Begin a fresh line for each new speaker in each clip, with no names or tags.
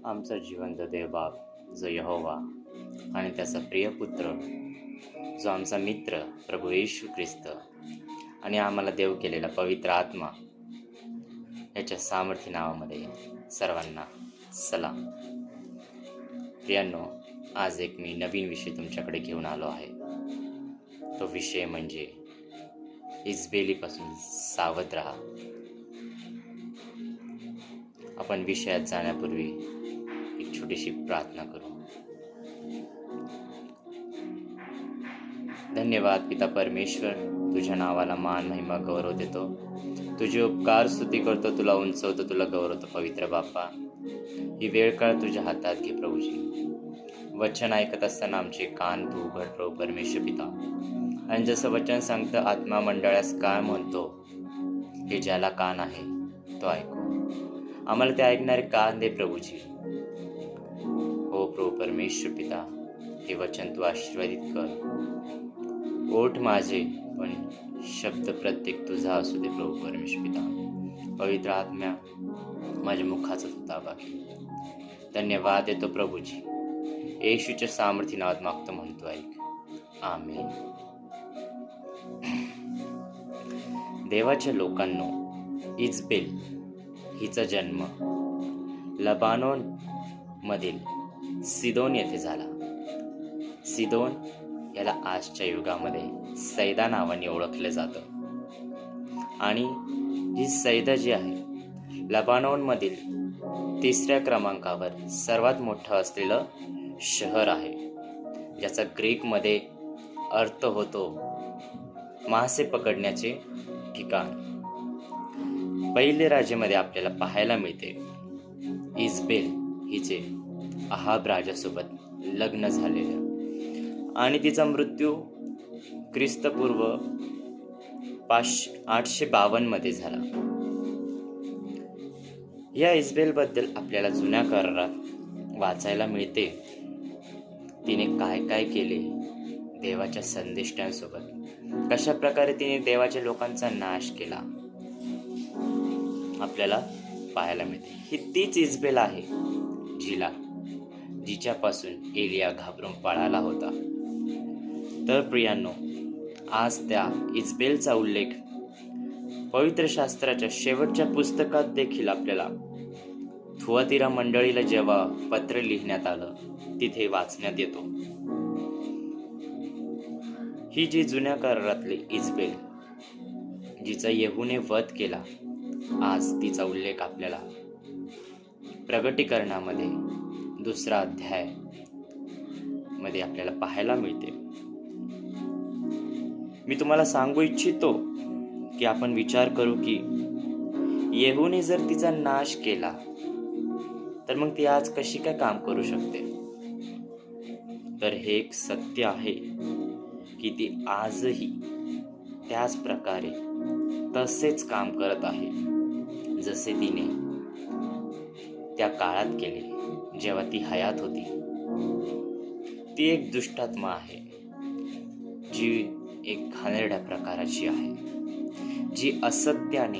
आमचा जिवंत देवबाप जो यहोवा आणि त्याचा प्रिय पुत्र जो आमचा मित्र प्रभू येशू ख्रिस्त आणि आम्हाला देव केलेला पवित्र आत्मा याच्या सामर्थ्य नावामध्ये सर्वांना सलाम. प्रियांनो, आज एक मी नवीन विषय तुमच्याकडे घेऊन आलो आहे. तो विषय म्हणजे इजबेलीपासून सावध राहा. आपण विषयात जाण्यापूर्वी एक छोटीशी प्रार्थना करू. धन्यवाद पिता परमेश्वर, तुझ्या नावाला मान महिमा गौरव देतो. तुझे उपकार स्तुती करतो, तुला उंचवतो, तुला गौरवतो. पवित्र बाप्पा, ही वेळ काळ तुझ्या हातात घे प्रभूजी. वचन ऐकत असताना आमचे कान तू उघड प्रभू परमेश्वर पिता. आणि जसं वचन सांगतं, आत्मा मंडळास काय म्हणतो हे ज्याला कान आहे तो ऐकू. आम्हाला ते ऐकणारे कान दे प्रभूजी. हो प्रभू परमेश्वर पिता, हे वचन तू आशीर्वादित कर. ओठ माझे पण शब्द प्रत्येक तुझा असू दे प्रभू परमेश्वर पिता. पवित्र आत्म्या माझ्या मुखाचा तू ताबा घे. धन्यवाद देतो प्रभूजी. येशूच्या सामर्थ्य नावात मागतो म्हणतो, ऐक. आमेन. देवाच्या लोकांनो, इजबेल हिचा जन्म लबानोन मधील सिदोन येथे झाला. सिदोन याला आजच्या युगामध्ये सैदा नावाने ओळखले जातं. आणि ही सैदा जी आहे लबानोन मधील 3ऱ्या क्रमांकावर सर्वात मोठं असलेलं शहर आहे, ज्याचा ग्रीकमध्ये अर्थ होतो मासे पकडण्याचे ठिकाण. पहिले राजेमध्ये आपल्याला पाहायला मिळते इजबेल हिचे अहाब राजासोबत लग्न झालेलं आणि तिचा मृत्यू ख्रिस्तपूर्व 852 मध्ये झाला. या इजबेल बद्दल आपल्याला जुन्या करारात वाचायला मिळते तिने काय काय केले देवाच्या संदेष्टांसोबत, कशा प्रकारे तिने देवाच्या लोकांचा नाश केला आपल्याला पाहायला मिळते. ही तीच इजबेल आहे जिच्यापासून एलिया घाबरून पळाला होता. तर प्रियांनो, आज त्या इजबेलचा उल्लेख पवित्र शास्त्राच्या शेवटच्या पुस्तकात देखील आपल्याला थुआतीरा मंडळीला जेव्हा पत्र लिहिण्यात आलं तिथे वाचण्यात येतो. ही जी जुन्या करारातली इजबेल जिचा येहूने वध केला, आज तिचा उल्लेख आपल्याला प्रगटीकरणामध्ये 2रा अध्याय मध्ये आपल्याला पाहायला मिळते. मी तुम्हाला सांगू इच्छितो की आपण विचार करू की येहूने जर तिचा नाश केला तर मग ती आज कशी काय काम करू शकते. तर हे एक सत्य आहे की ती आजही त्याच प्रकारे तसेच काम करत आहे जसे तिने त्या काळात केले जेव्हा ती हयात होती. ती एक दुष्टात्मा आहे जी एक घाणेरड्या प्रकाराची आहे, जी असत्याने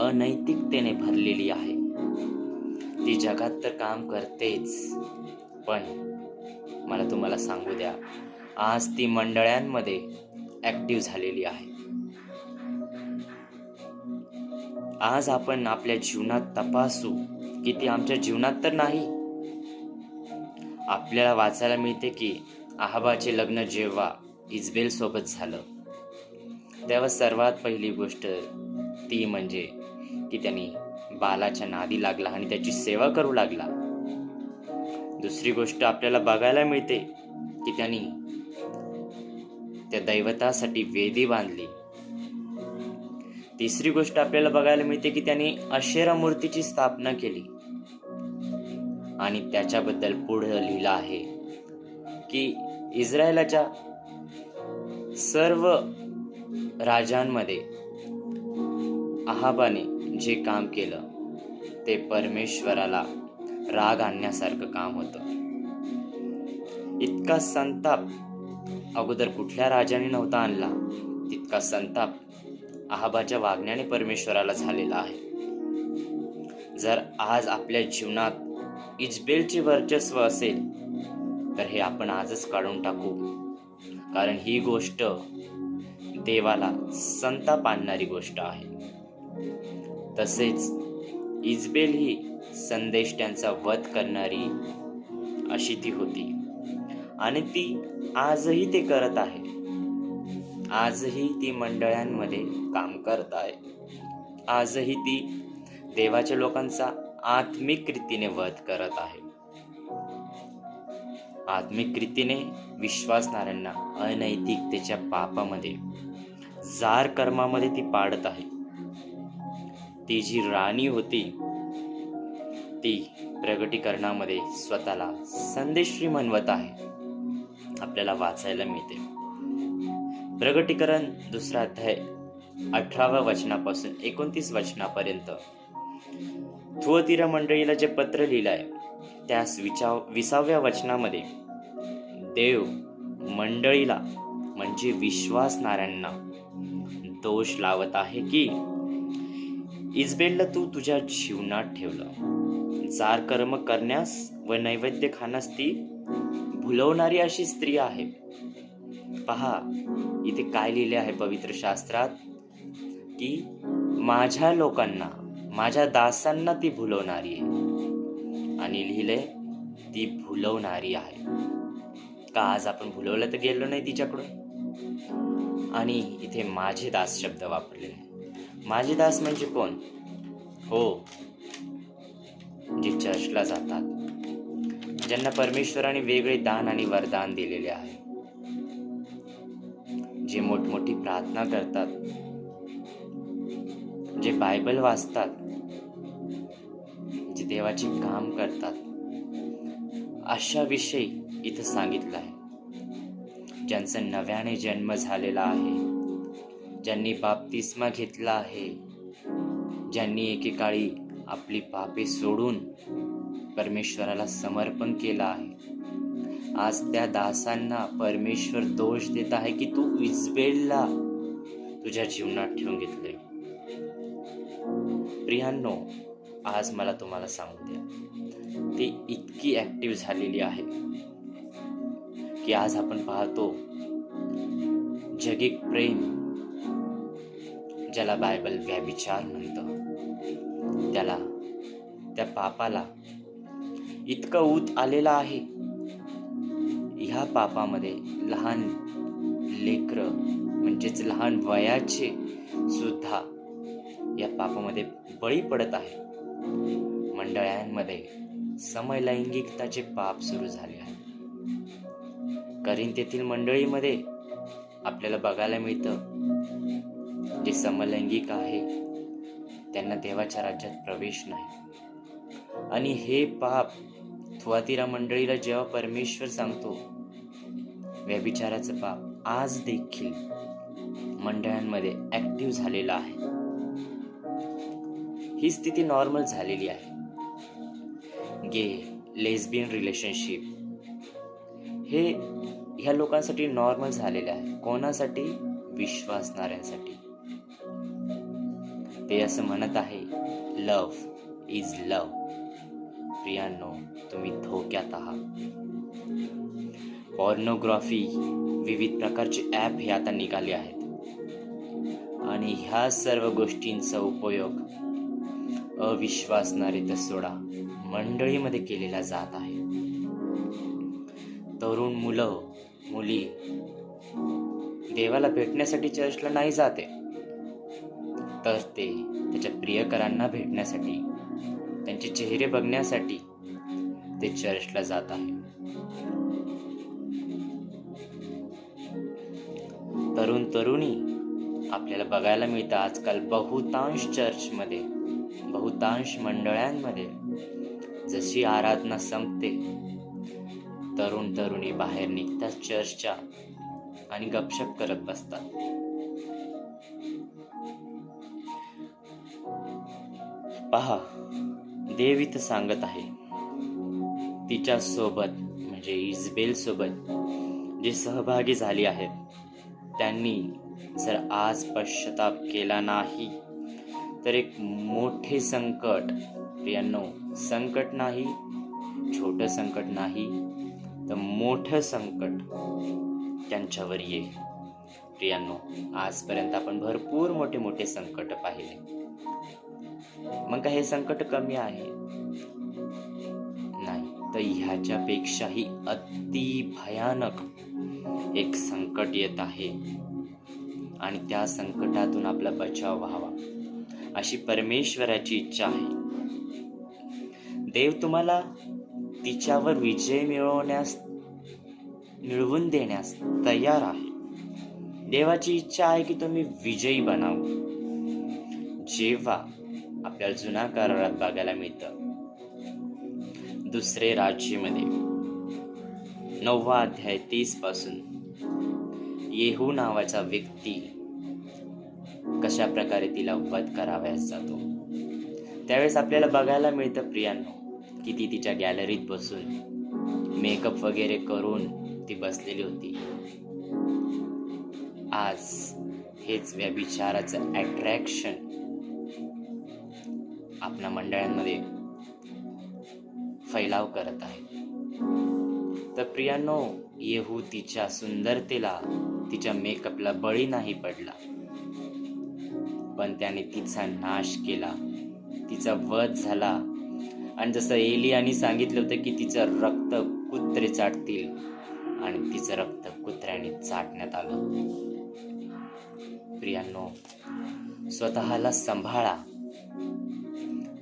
अनैतिकतेने भरलेली आहे. ती जगात तर काम करतेच, पण मला तुम्हाला सांगू द्या, आज ती मंडळांमध्ये ऍक्टिव्ह झालेली आहे. आज आपण आपल्या जीवनात तपासू की ती आमच्या जीवनात तर नाही. आपल्याला वाचायला मिळते की अहाबाचे लग्न जेव्हा इजबेल सोबत झालं तेव्हा सर्वात पहिली गोष्ट ती म्हणजे की त्यांनी बालाच्या नादी लागला आणि त्याची सेवा करू लागला. दुसरी गोष्ट आपल्याला बघायला मिळते की त्यांनी त्या दैवतासाठी वेदी बांधली. तिसरी गोष्ट आपल्याला बघायला मिळते की त्यांनी अशेरा मूर्तीची स्थापना केली. आणि त्याच्याबद्दल पुढे लिहिलं आहे की इस्रायलाच्या सर्व राजांमध्ये अहाबाने जे काम केलं ते परमेश्वराला राग आणण्यासारखं काम होतं. इतका संताप अगोदर कुठल्या राजाने नव्हता आणला, तितका संताप अहाबाच्या वागण्याने परमेश्वराला झालेला आहे. जर आज आपल्या जीवनात इजबेलचे वर्चस्व असेल तर हे आपण आजच काढून टाकू, कारण ही गोष्ट देवाला संताप आणणारी गोष्ट आहे. तसेच इजबेल ही संदेष्ट्यांचा वध करणारी अशी ती होती आणि ती आजही ते करत आहे. आजही ती मंडळांमध्ये काम करत आहे. आजही ती देवाच्या लोकांचा आत्मिक रीतीने वध करत आहे. आत्मिक रीतीने विश्वासणाऱ्यांना अनैतिकतेच्या पापामध्ये, जार कर्मामध्ये ती पाडत आहे. ती जी राणी होती ती प्रगटीकरणामध्ये स्वतःला संदेश्री म्हणवत आहे. आपल्याला वाचायला मिळते. प्रगटीकरण 2 अध्याय 18 वचनापासून 29 वचनापर्यंत थुअतीरा मंडळीला जे पत्र लिहिलं आहे त्यास 20व्या वचनामध्ये देव मंडळीला म्हणजे विश्वासणाऱ्यांना दोष लावत आहे की इजबेलला तू तुझ्या जीवनात ठेवलं. जार कर्म करण्यास व नैवेद्य खाण्यास ती भुलवणारी अशी स्त्री आहे. पहा इथे काय लिहिले आहे पवित्र शास्त्रात की माझ्या लोकांना, माझ्या दासांना ती भुलवणारी आहे आणि लिहिले ती भुलवणारी आहे. का आज आपण भुलवलं तर गेलो नाही तिच्याकडून? आणि इथे माझे दास शब्द वापरले. माझे दास म्हणजे कोण? हो, जे चर्चला जातात, ज्यांना परमेश्वराने वेगळे दान आणि वरदान दिलेले आहे, जे मोठमोठी प्रार्थना करतात, जे बायबल वाचतात, जे देवाचे काम करतात, अशा विषयी इथं सांगितलं आहे. ज्यांचा नव्याने जन्म झालेला आहे, ज्यांनी बाप्तिस्मा घेतला आहे, ज्यांनी एकेकाळी आपली पापे सोडून परमेश्वराला समर्पण केलं आहे, आज त्या दासांना परमेश्वर दोष देत आहे की तू इजबेलला तुझ्या जीवनात ठेवून घेतले. प्रियांनो, आज मला तुम्हाला सांगू द्या, ती इतकी ऍक्टिव्ह झालेली आहे की आज आपण पाहतो जगिक प्रेम, ज्याला बायबल व्यभिचार म्हणतं, त्या पापाला इतकं ऊत आलेला आहे. ह्या पापामध्ये लहान लेकरं म्हणजेच लहान वयाचे सुद्धा या पापामध्ये बळी पडत आहे. मंडळांमध्ये समलैंगिकताचे पाप सुरू झाले आहे. करिंथेतील मंडळीमध्ये आपल्याला बघायला मिळतं जे समलैंगिक आहे त्यांना देवाच्या राज्यात प्रवेश नाही. आणि हे पाप थुआतीरा मंडळीला जेव्हा परमेश्वर सांगतो व्यभिचाराचं पाप आज देखील मंडळांमध्ये ऍक्टिव्ह झालेला आहे. ही स्थिती नॉर्मल झालेली आहे. गे, लेस्बियन रिलेशनशिप हे ह्या लोकांसाठी नॉर्मल झालेले आहे. कोणासाठी? विश्वासणाऱ्यांसाठी. ते असं म्हणत आहे, लव्ह इज लव्ह. प्रियांनो, तुम्ही धोक्यात आहात. पॉर्नोग्राफी, विविध प्रकारचे ॲप हे आता निघाले आहेत आणि ह्या सर्व गोष्टींचा उपयोग अविश्वासणारे तर सोडा मंडळीमध्ये केलेला जात आहे. तरुण मुलं मुली देवाला भेटण्यासाठी चर्चला नाही जाते, तर ते त्याच्या प्रियकरांना भेटण्यासाठी, त्यांचे चेहरे बघण्यासाठी ते चर्चला जात आहे. तरुण तरुणी आपल्याला बघायला मिळतं आजकाल बहुतांश चर्चमध्ये, बहुतांश मंडळांमध्ये जशी आराधना संपते तरुण तरुणी बाहेर निघतात चर्चच्या आणि गपशप करत बसतात. पहा, देव इथं सांगत आहे तिच्या सोबत म्हणजे इजबेल सोबत जे सहभागी झाली आहेत त्यांनी जर आज पश्चाताप केला नाही तर एक मोठे संकट, प्रियांनो, संकट नाही छोटं संकट नाही तर मोठं संकट त्यांच्यावर येईल. प्रियांनो, आजपर्यंत आपण भरपूर मोठे मोठे संकट पाहिले. मग काय हे संकट कमी आहे? नाही, तर ह्याच्यापेक्षाही अति भयानक एक संकट येत आहे आणि त्या संकटातून आपला बचाव व्हावा अशी परमेश्वराची इच्छा आहे. देव तुम्हाला तिच्यावर विजय मिळवून देण्यास तयार आहे. देवाची इच्छा आहे की तुम्ही विजयी बनाव. जेव्हा आपल्याला जुना करारात बघायला मिळतं, दुसरे राज्यामध्ये 9वा अध्याय 30 पासून येहू नावाचा व्यक्ती कशा प्रकारे तिला वध करावयास जातो. त्यावेळेस आपल्याला बघायला मिळतं प्रियांनो की ती तिच्या गॅलरीत बसून मेकअप वगैरे करून ती बसलेली होती. आज हेच व्यभिचाराचं अट्रॅक्शन आपल्या मंडळांमध्ये फैलाव करत आहे. तर प्रियांनो, येहू तिच्या सुंदरतेला, तिच्या मेकअपला बळी नाही पडला, पण त्याने तिचा नाश केला, तिचा वध झाला. आणि जसं एलियाने सांगितलं होतं की तिचं रक्त कुत्रे चाटतील, आणि तिचं रक्त कुत्र्याने चाटण्यात आलं. प्रियांनो, स्वतःला सांभाळा.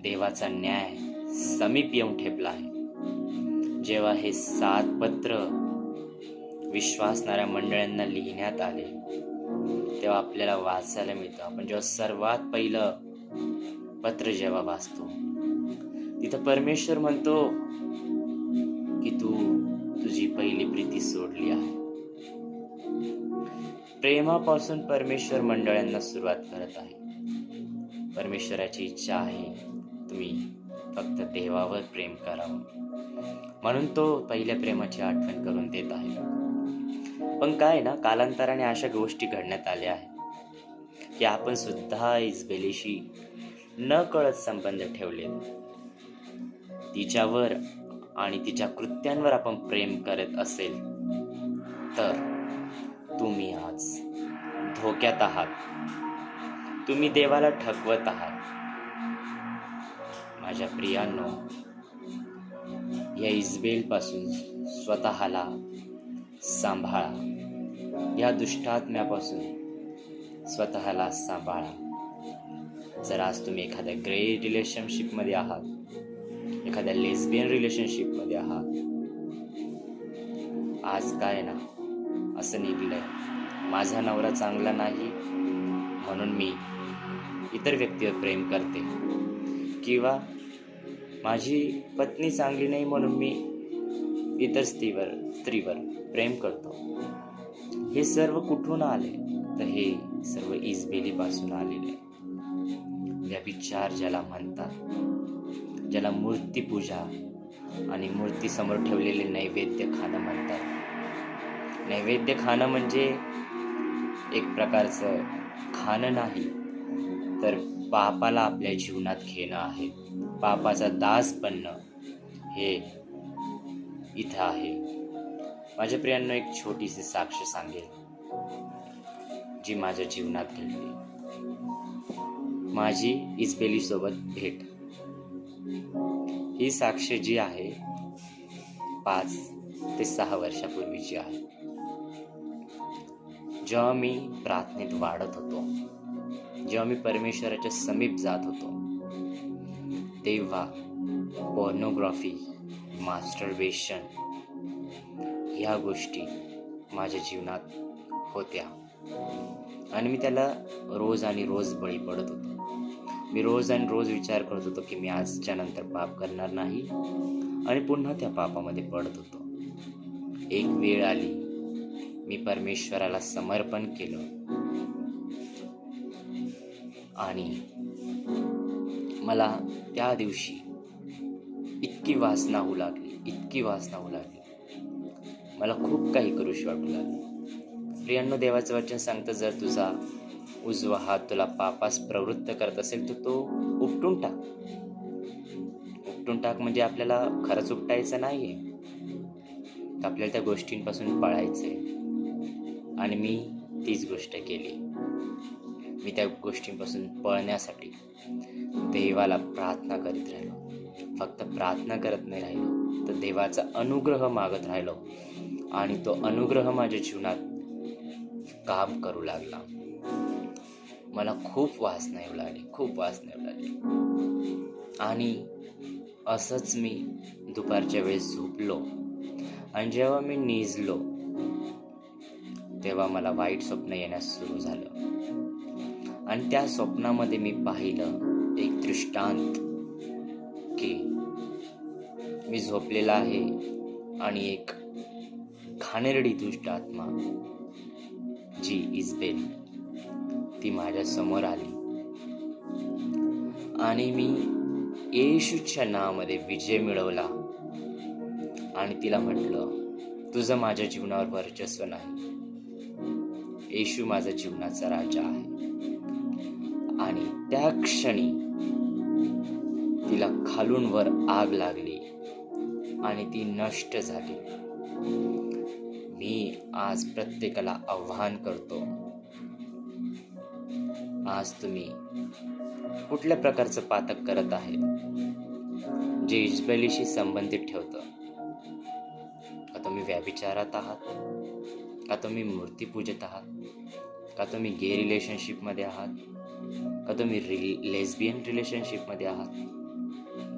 देवाचा न्याय समीप येऊन ठेपला आहे. जेव्हा हे 7 पत्र विश्वासणाऱ्या मंडळांना लिहिण्यात आले, तेव्हा आपल्याला वाचायला मिळतं. आपण जेव्हा सर्वात पहिलं पत्र जेव्हा वाचतो, तिथं परमेश्वर म्हणतो की तू तुझी पहिली प्रीती सोडली आहे. प्रेमापासून परमेश्वर मंडळांना सुरुवात करत आहे. परमेश्वराची इच्छा आहे तुम्ही फक्त देवावर प्रेम करावं, म्हणून तो पहिल्या प्रेमाची आठवण करून देत आहे. पण काय ना, कालांतराने अशा गोष्टी घडण्यात आल्या आहेत की आपण सुद्धा इजबेलीशी न कळत संबंध ठेवले. तिच्यावर आणि तिच्या कृत्यांवर आपण प्रेम करत असेल तर तुम्ही आज धोक्यात आहात. तुम्ही देवाला ठगवत आहात. माझ्या प्रियांनो, या इजबेल पासून स्वतःला सांभाळा. या दुष्टात्म्यापासून स्वतःला सांभाळा. जर आज तुम्ही एखाद्या ग्रे रिलेशनशिप मध्ये आहात, एखाद्या लेस्बियन रिलेशनशिप मध्ये आहात, आज काय ना असं निघलंय, माझा नवरा चांगला नाही म्हणून मी इतर व्यक्तीवर प्रेम करते, किंवा माझी पत्नी चांगली नाही म्हणून मी इतर स्त्रीवर प्रेम करतो. हे सर्व कुठून आले? तर हे सर्व इजबेलीपासून आलेले. व्यभिचार ज्याला म्हणतात, ज्याला मूर्तीपूजा आणि मूर्तीसमोर ठेवलेले नैवेद्य खाणं म्हणतात. नैवेद्य खाणं म्हणजे एक प्रकारचं खाणं नाही, तर पापाला आपल्या जीवनात घेणं आहे. पापाचा दास बनणं हे इथं आहे. माझ्या प्रियांनो, एक छोटीशी साक्ष सांगेल जी माझ्या जीवनात घडली. माझी इजबेली सोबत भेट. ही साक्ष जी आहे 5 ते 6 वर्षापूर्वीची आहे. जेव्हा मी प्रार्थनेत वाढत होतो, जेव्हा मी परमेश्वराच्या समीप जात होतो, तेव्हा पोर्नोग्राफी, मास्टरबेशन ह्या गोष्टी माझ्या जीवनात होत्या आणि मी त्याला रोज आणि रोज बळी पडत होतो. मी रोज आणि रोज विचार करत होतो की मी आजच्या नंतर पाप करणार नाही आणि पुन्हा त्या पापामध्ये पडत होतो. एक वेळ आली, मी परमेश्वराला समर्पण केलं आणि मला त्या दिवशी इतकी वासना होऊ लागली, मला खूप काही करूशी वाटू लागली. प्रियांनो, देवाचं वचन सांगतं, जर तुझा उजवा हात तुला पापास प्रवृत्त करत असेल तर तो उपटून उपटून टाक म्हणजे आपल्याला खरंच उपटायचं नाहीये, तर आपल्याला त्या गोष्टींपासून पळायचंय. आणि मी तीच गोष्ट केली. मी त्या गोष्टींपासून पळण्यासाठी देवाला प्रार्थना करीत राहिलो. फक्त प्रार्थना करत नाही राहिलो, तर देवाचा अनुग्रह मागत राहिलो. आणि तो अनुग्रह माझ्या जीवनात काम करू लागला. मला खूप वासना येऊ लागली. आणि असंच मी दुपारच्या वेळेस झोपलो. आणि जेव्हा मी निजलो तेव्हा मला वाईट स्वप्न येण्यास सुरू झालं. आणि त्या स्वप्नामध्ये मी पाहिलं एक दृष्टांत की मी झोपलेला आहे आणि एक घाणेरडी दुष्ट आत्मा जी इजबेल ती माझ्या समोर आली. आणि मी येशूच्या नावामध्ये विजय मिळवला आणि तिला म्हटलं, तुझं माझ्या जीवनावर वर्चस्व नाही, येशू माझा जीवनाचा राजा आहे. आणि त्या क्षणी तिला खालून वर आग लागली आणि ती नष्ट झाली. मी आज प्रत्येकाला आव्हान करतो, आज तुम्ही कुठल्या प्रकारचं पातक करत आहे जे इजबेलीशी संबंधित ठेवतं? का तुम्ही व्यभिचारात आहात? का तुम्ही मूर्ती पूजत आहात? का तुम्ही गे रिलेशनशिपमध्ये आहात? का तुम्ही लेस्बियन रिलेशनशिपमध्ये आहात?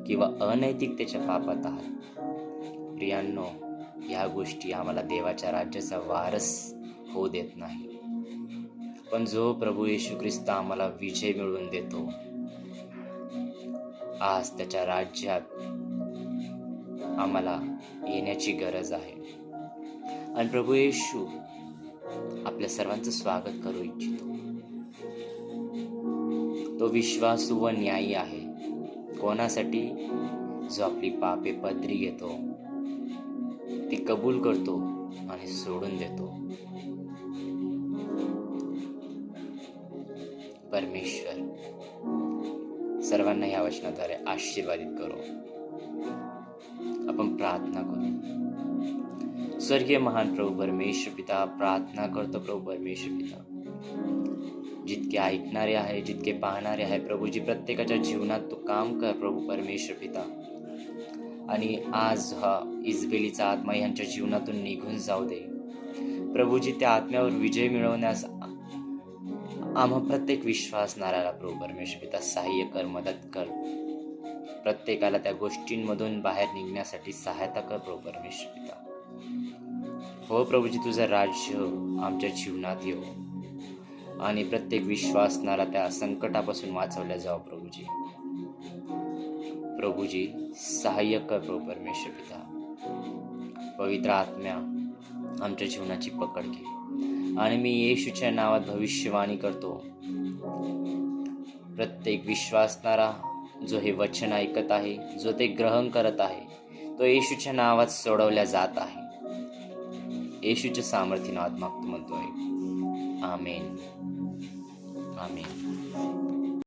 किंवा अनैतिकतेच्या पापात आहात? प्रियांनो, ह्या गोष्टी आम्हाला देवाच्या राज्याचा वारस होऊ देत नाही. पण जो प्रभू येशू ख्रिस्त आम्हाला विजय मिळवून देतो, आज त्याच्या राज्यात आम्हाला येण्याची गरज आहे. आणि प्रभू येशू आपल्या सर्वांचं स्वागत करू इच्छितो. तो विश्वासू व न्यायी आहे. कोणासाठी? जो आपली पापे पदरी घेतो, ती कबूल करतो आणि सोडून देतो. परमेश्वर सर्वांना या वचनाद्वारे आशीर्वादित करो. आपण प्रार्थना करू. स्वर्गीय महान प्रभू परमेश्वर पिता, प्रार्थना करतो प्रभू परमेश्वर पिता, जितके ऐकणारे आहे, जितके पाहणारे आहे प्रभूजी, प्रत्येकाच्या जीवनात तू काम कर प्रभू परमेश्वर पिता. आणि आज हा इजबेलीचा आत्मा यांच्या जीवनातून निघून जाऊ दे प्रभूजी. त्या आत्म्यावर विजय मिळवण्यास आम्हा प्रत्येक विश्वासणाऱ्याला प्रभू परमेश्वर पिता सहाय्य कर, मदत कर. प्रत्येकाला त्या गोष्टींमधून बाहेर निघण्यासाठी सहायता कर प्रभू परमेश्वर पिता. हो प्रभूजी, तुझं राज्य आमच्या जीवनात येऊ आणि प्रत्येक विश्वासणारा त्या संकटापासून वाचवल्या जाऊ प्रभूजी. प्रभूजी सहाय्य कर प्रभू परमेश्वर पिता. पवित्र आत्म्या आमच्या जीवनाची पकड घे. आणि मी येशूच्या नावात भविष्यवाणी करतो, प्रत्येक विश्वासणारा जो हे वचन ऐकत आहे, जो ते ग्रहण करत आहे, तो येशूच्या नावात सोडवल्या जात आहे. येशूच्या सामर्थ्याने नावात मागतो म्हणतोय. आमेन. आमेन.